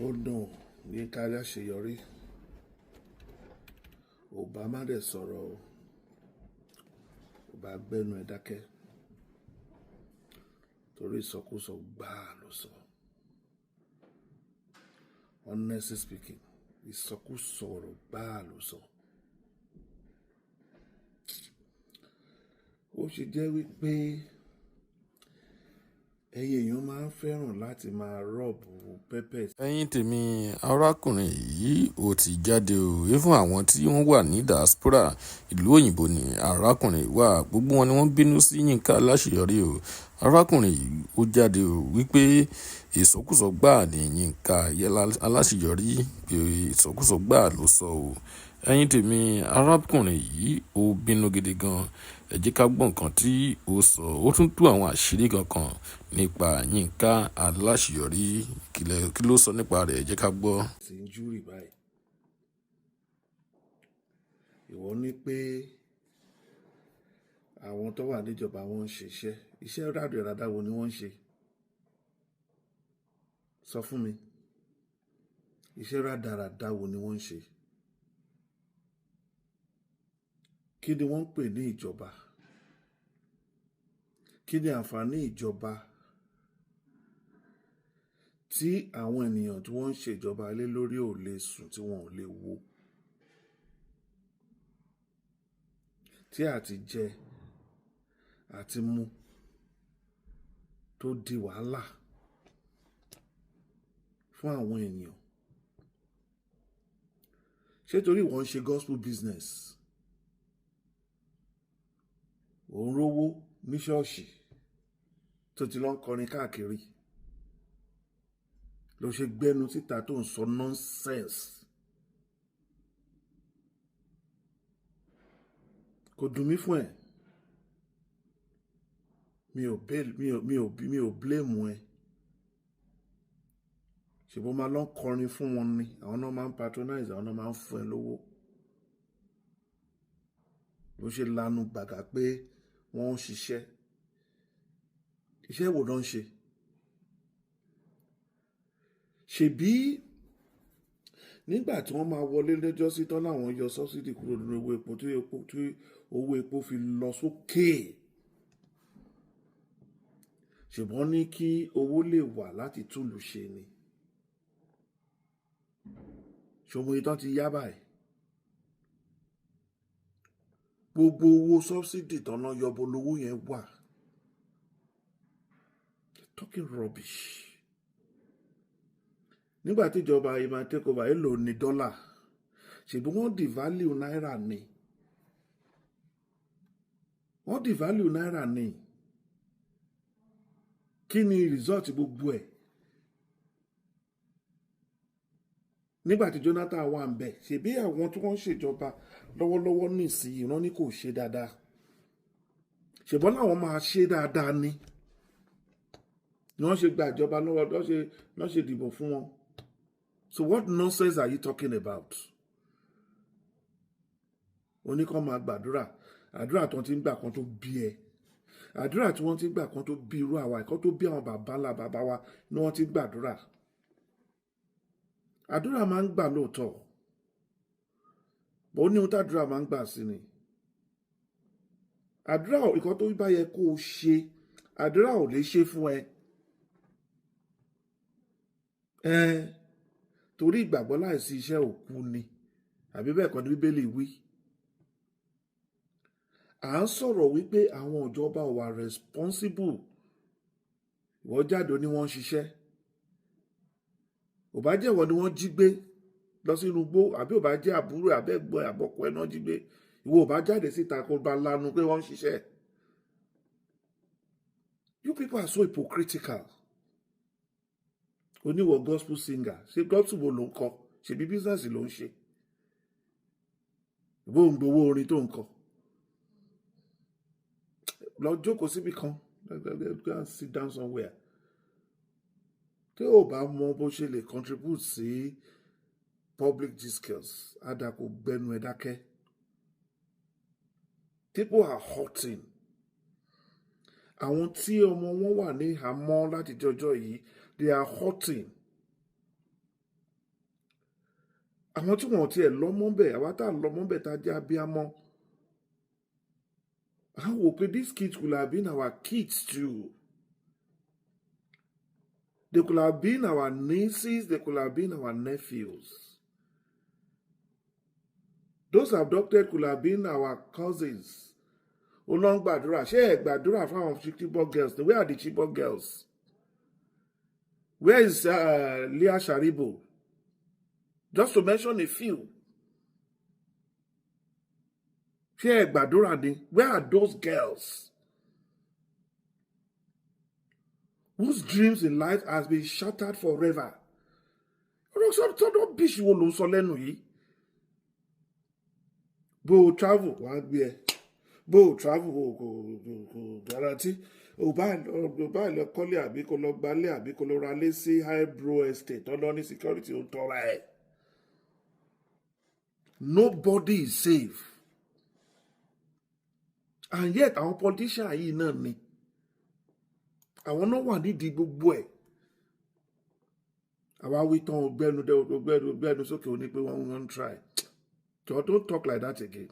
Oh no, YINKA ALASEYORI. Obama dẹ̀ sọ̀rọ̀ o. Ọba gbẹ́nu ẹ̀ dákẹ́. Torí ìsọkúsọ gbáà ló sọ. Honestly speaking, ìsọkúsọ ọ̀rọ̀ gbáà ló sọ. Ó ṣe jẹ́ wípé ẹ̀yin èèyàn máa ń fẹ́ràn láti máa rọ́ọ̀bù pẹ́pẹ́. Ẹ̀yin tèmi, arákùnrin yìí ó ti jáde o. Fún àwọn tí wọ́n wà ní diaspora ìlú òyìnbó ni arákùnrin wà. Gbogbo wọn ni wọ́n bínú sí YINKA ALASEYORI o. Arákùnrin yìí ó jáde o wípé ìsọkúsọ gbáà ni YINKA ALASEYORI, pé ìsọkúsọ gbáà ló sọ o. Ẹ̀yin tèmi, arákùnrin yìí ó bínú gidi gan. Ẹ jẹ́ ká gbọ́ nǹkan tí ó sọ. Ó tún tú àwọn àṣírí kankan nípa YINKA ALASEYORI. Kí ló sọ nípa rẹ̀? Ẹ jẹ́ ká gbọ́. Ti ń júrì báyìí. Ìwọ ní pé àwọn tó wà níjọba wọn ń ṣiṣẹ́. Iṣẹ́ rádaràda wo ni wọ́n ń ṣe? Sọ fún mi. Iṣẹ́ rádaràda wo ni wọ́n ń ṣe? Kí ni wọ́n ń pè ní ìjọba? Kí ni àǹfààní ìjọba tí àwọn ènìyàn tí wọ́n ń ṣèjọba lé lórí ò lè sùn, tí wọ́n ò lè wo? Tí àti jẹ àti mu tó di wàhálà fún àwọn ènìyàn. Ṣé torí wọ́n ń ṣe gospel business? Òun rówó ní ṣọ́ọ̀ṣì tó ti lọ ń kọrin káàkiri ló ṣe gbẹ́nu síta tó ń sọ nonsense. Kò dùn mí fún ẹ. Mi ò blame ẹ. Ṣèbó máa lọ kọrin fún wọn ni, àwọn náà máa ń patronize, àwọn náà máa ń fún ẹ lówó. Ló ṣe lanu gbàgà pé wọ́n ń ṣiṣẹ́. Iṣẹ́ wo ló ń ṣe? Ṣèbí nígbà tí wọ́n máa wọlé lẹ́jọ́ sí tán láwọn yọ subsidy kúrò nínú owó epo tí owó epo fi lọ sókè. Ṣùgbọ́n ní kí owó lè wà láti túlù ṣe ni. Ṣòmo ìtàn ti yá báyìí. Gbogbo owó subsidy tán náà yọbọ lówó yẹn wà. Talking rubbish. Nígbà tí ìjọba yìí máa take over, èlò ní dọ́là. Ṣèbí wọ́n devalue náírà ni. Wọ́n devalue náírà ni. Kí ni result gbogbo ẹ̀? Nígbà tí Jonathan wà ń bẹ̀, ṣèbí àwọn tí wọ́n ń ṣèjọba lọ́wọ́lọ́wọ́ nísìnyí wọ́n ní kò ṣe dáadáa. Ṣèbọ́n láwọn máa ṣe dáadáa ni. Ni wọ́n ṣe gba ìjọba lọ́wọ́, lọ́ ṣe dìbò fún wọn. So what nonsense are you talking about? Oníkan máa gbàdúrà. Àdúrà tí wọ́n ti ń gbà kan tó bí ẹ. Àdúrà tí wọ́n ti ń gbà kan tó bí irú àwa, kan tó bí àwọn bàbá wa ni wọ́n ti ń gbàdúrà. Àdúrà máa ń gbà lóòótọ́. Bó ní ohun tàdúrà máa ń gbà sí ni. Àdúrà ìkan tó bá yẹ kó o ṣe, àdúrà ò lè ṣe fún ẹ. Torí ìgbàgbọ́ láìsí iṣẹ́ òkú ni. Àbí bẹ́ẹ̀ kọ́ ni Bíbélì wí. À ń sọ̀rọ̀ wípé àwọn ìjọba wà responsible. Ìwọ jáde ní wọ́n ń ṣiṣẹ́. Ò bá jẹ́ ìwọ ni wọ́n jí gbé lọ sínú igbó, àbí ò bá jẹ́ àbúrò àbẹ́gbọ́n àbọ́kọ ẹ̀ náà jí gbé. Ìwọ ò bá jáde síta kó bá lanu pé wọ́n ń ṣiṣẹ́. You people are so hypocritical. Oníwọ̀ gospel singer. Ṣé gospel wo ló ń kọ? Ṣèbí business ló ń ṣe? Ìbò ń gbowó orin tó ń kọ. Lọ jókòó síbì kan. Go and sit down somewhere. Tí o bá mọ bó ṣe lè contribute sí public discourse, àdàkọ gbẹnu ẹ dákẹ́. People are hurting. Àwọn tí ọmọ wọn wà ní ìhámọ́ láti jọjọ́ yìí, they are hurting. àwọn tí wọn ò tiẹ̀ lọ́mọ bẹ̀ àwa tá à lọ́mọ bẹ̀ tá a jẹ́ abiyamọ. I wò pé these kids could have been our kids too. They could have been our nieces, they could have been our nephews. Those abducted could have been our cousins. Olong gbàdúrà, ṣé ẹ gbàdúrà fáwọn Chibok girls? Where are the Chibok girls? Where is Leah Sharibo? Just to mention a few. Ṣé ẹ gbàdúrà ni? Where are those girls whose dreams in life has been shattered forever? Tọ́dọ̀ bíṣì wo ló ń sọ lẹ́nu yìí? Bó o travel, wọ́n á gbé ẹ. Bó o travel, kò guarantee. Ò bá lọ kọ́lé àbí kó lọ gbalé àbí kó lọ ra lé sí Highbrow Estate tọ́lọ́ ní security ó tọ́ra ẹ̀. Nobody is safe. And yet àwọn politician yìí náà ni. Àwọn náà wà nídìí gbogbo ẹ̀. Àwa wí tán ògbẹ́nu sókè ó ní pé wọ́n try. Don't talk like that again.